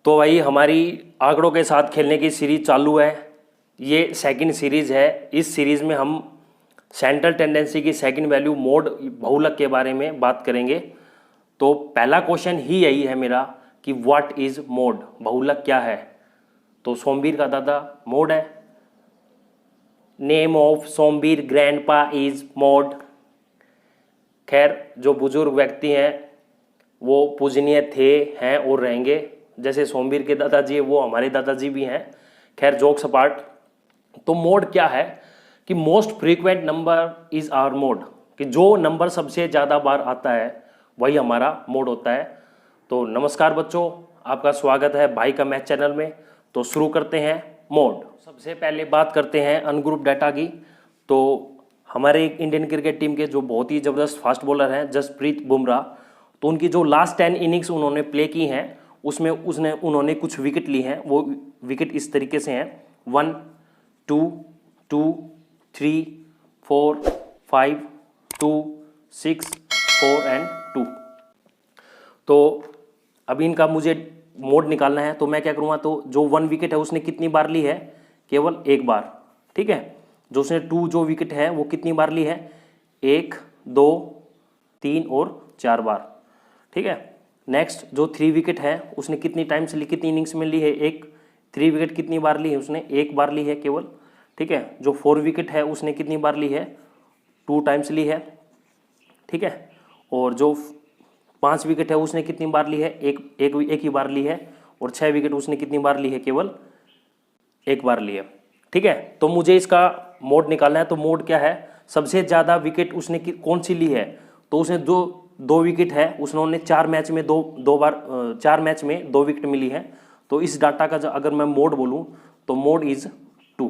तो भाई हमारी आंकड़ों के साथ खेलने की सीरीज चालू है। ये सेकंड सीरीज है। इस सीरीज में हम सेंट्रल टेंडेंसी की सेकंड वैल्यू मोड बहुलक के बारे में बात करेंगे। तो पहला क्वेश्चन ही यही है मेरा कि व्हाट इज मोड, बहुलक क्या है। तो सोमवीर का दादा मोड है। Name of Somvir grandpa is mode. खैर जो बुजुर्ग व्यक्ति हैं वो पूजनीय थे, हैं और रहेंगे। जैसे सोमवीर के दादाजी वो हमारे दादाजी भी हैं। खैर जोक्स अपार्ट, तो मोड क्या है कि most frequent number is our mode, कि जो नंबर सबसे ज़्यादा बार आता है वही हमारा मोड होता है। तो नमस्कार बच्चों, आपका स्वागत है भाई का मैथ चैनल में। तो शुरू करते हैं मोड। सबसे पहले बात करते हैं अनग्रुप डाटा की। तो हमारे इंडियन क्रिकेट टीम के जो बहुत ही ज़बरदस्त फास्ट बॉलर हैं जसप्रीत बुमराह, तो उनकी जो लास्ट 10 इनिंग्स उन्होंने प्ले की हैं उसमें उन्होंने कुछ विकेट ली हैं। वो विकेट इस तरीके से हैं 1 2 2 3 4 5 2 6 4 एंड 2। तो अब इनका मुझे मोड निकालना है। तो मैं क्या करूँगा, तो जो 1 विकेट है उसने कितनी बार ली है, केवल एक बार। ठीक है। जो उसने 2 जो विकेट है वो कितनी बार ली है, 1 2 3 और 4 बार। ठीक है। नेक्स्ट जो 3 विकेट है उसने कितनी टाइम्स ली, कितनी इनिंग्स में ली है, 3 विकेट कितनी बार ली है उसने, 1 बार ली है केवल। ठीक है। जो 4 विकेट है उसने कितनी बार ली है, 2 टाइम्स ली है। ठीक है। और जो 5 विकेट है उसने कितनी बार ली है, एक ही बार ली है। और 6 विकेट उसने कितनी बार ली है, केवल 1 बार ली है। ठीक है। तो मुझे इसका मोड निकालना है। तो मोड क्या है, सबसे ज़्यादा विकेट उसने कौन सी ली है, तो उसने जो 2 विकेट है उसने 4 मैच में 4 मैच में 2 विकेट मिली है। तो इस डाटा का अगर मैं मोड बोलूं तो मोड इज 2।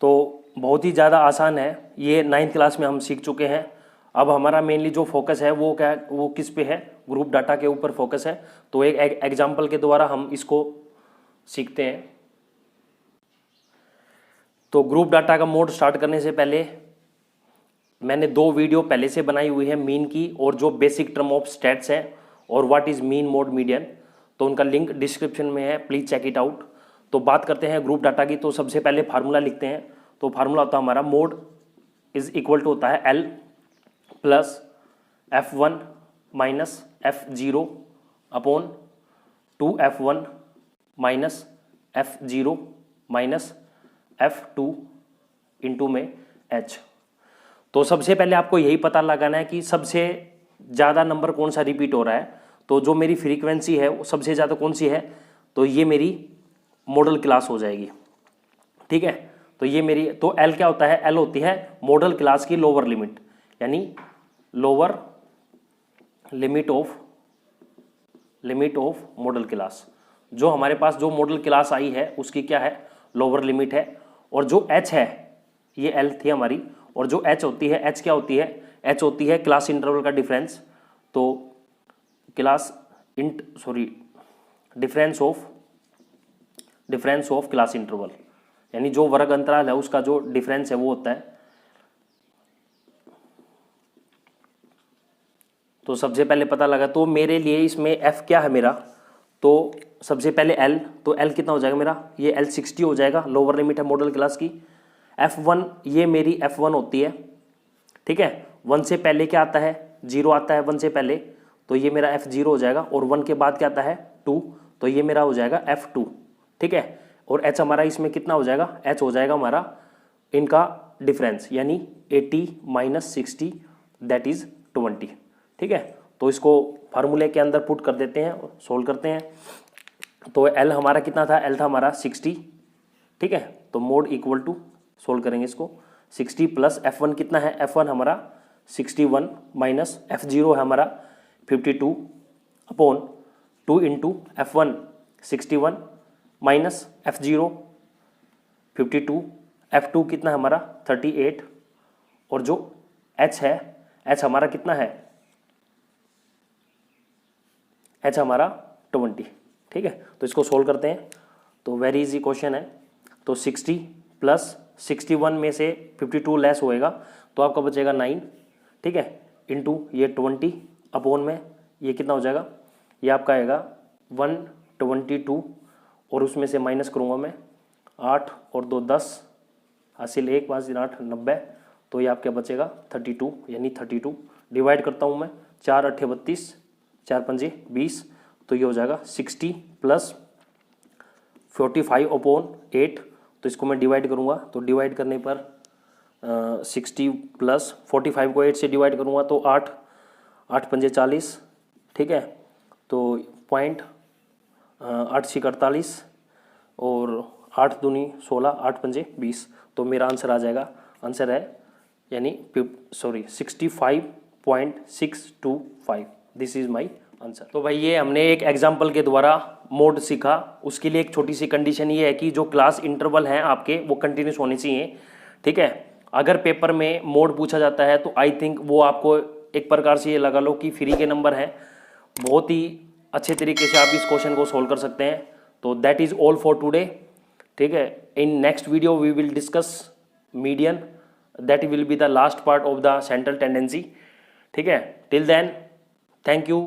तो बहुत ही ज़्यादा आसान है, ये 9th क्लास में हम सीख चुके हैं। अब हमारा मेनली जो फोकस है वो क्या है, वो किस पे है, ग्रुप डाटा के ऊपर फोकस है। तो एक एग्जाम्पल के द्वारा हम इसको सीखते हैं। तो ग्रुप डाटा का मोड स्टार्ट करने से पहले मैंने 2 वीडियो पहले से बनाई हुई है, मीन की और जो बेसिक टर्म ऑफ स्टैट्स है और what is mean mode median. तो उनका लिंक डिस्क्रिप्शन में है, प्लीज़ चेक इट आउट। तो बात करते हैं ग्रुप डाटा की। तो सबसे पहले फार्मूला लिखते हैं। तो फार्मूला होता है हमारा मोड इज इक्वल टू होता है L plus F1 minus F0 upon 2F1 minus F0 minus F2 into में H। तो सबसे पहले आपको यही पता लगाना है कि सबसे ज़्यादा नंबर कौन सा रिपीट हो रहा है। तो जो मेरी फ्रीक्वेंसी है वो सबसे ज़्यादा कौन सी है, तो ये मेरी मॉडल क्लास हो जाएगी। ठीक है। तो ये मेरी, तो L क्या होता है, L होती है मॉडल क्लास की लोअर लिमिट, यानी lower limit of model class. जो हमारे पास जो मॉडल क्लास आई है उसकी क्या है, लोअर लिमिट है। और जो H है, ये L थी हमारी, और जो H होती है, H क्या होती है, H होती है क्लास इंटरवल का डिफरेंस। तो डिफरेंस ऑफ क्लास इंटरवल, यानी जो वर्ग अंतराल है उसका जो डिफरेंस है वो होता है। तो सबसे पहले पता लगा, तो मेरे लिए इसमें F क्या है मेरा, तो सबसे पहले L, तो L कितना हो जाएगा मेरा, ये L 60 हो जाएगा, लोअर लिमिट है मॉडल क्लास की। F1, ये मेरी F1 होती है। ठीक है। 1 से पहले क्या आता है, 0 आता है 1 से पहले, तो ये मेरा F0 हो जाएगा। और 1 के बाद क्या आता है, 2, तो ये मेरा हो जाएगा F2। ठीक है। और H हमारा इसमें कितना हो जाएगा, H हो जाएगा हमारा इनका डिफरेंस, यानी 80 माइनस 60 दैट इज 20। ठीक है। तो इसको फार्मूले के अंदर पुट कर देते हैं, सोल्व करते हैं। तो L हमारा कितना था, L था हमारा 60। ठीक है। तो मोड इक्वल टू, सोल्व करेंगे इसको, 60 प्लस F1 कितना है, F1 हमारा 61 माइनस F0 है हमारा 52 upon 2 into F1 61 minus F0 52, F2 कितना है हमारा 38, और जो H है, H हमारा कितना है, H हमारा 20। ठीक है। तो इसको सोल्व करते हैं। तो वेरी इजी क्वेश्चन है। तो 60 प्लस 61 में से 52 लेस होएगा तो आपका बचेगा 9। ठीक है। इंटू ये 20 अपॉन में ये कितना हो जाएगा, ये आपका आएगा 122 और उसमें से माइनस करूँगा मैं 8 और 2 10, हासिल 1 5 3 8 90, तो ये आपके बचेगा 32, यानी 32 डिवाइड करता हूँ मैं, 4 8 32, 4 5 20, तो ये हो जाएगा 60 प्लस 45/8, तो इसको मैं डिवाइड करूँगा, तो डिवाइड करने पर 60 प्लस 45 को 8 से डिवाइड करूँगा तो 8 8 पंजे 40, ठीक है, तो पॉइंट 8 6 48 और 8 दूनी 16, 8 पंजे 20, तो मेरा आंसर आ जाएगा, आंसर है यानी 65.625, दिस इज़ माई आंसर। तो भाई ये हमने एक एग्जाम्पल के द्वारा मोड सीखा, उसके लिए एक छोटी सी कंडीशन ये है कि जो क्लास इंटरवल हैं आपके वो कंटिन्यूस होने चाहिए, ठीक है। अगर पेपर में मोड पूछा जाता है तो आई थिंक वो आपको एक प्रकार से ये लगा लो कि फ्री के नंबर हैं, बहुत ही अच्छे तरीके से आप इस क्वेश्चन को सोल्व कर सकते हैं। तो that is all for today, ठीक है। In next video we will discuss median, that will be the last part of the central tendency, ठीक है। Till then thank you.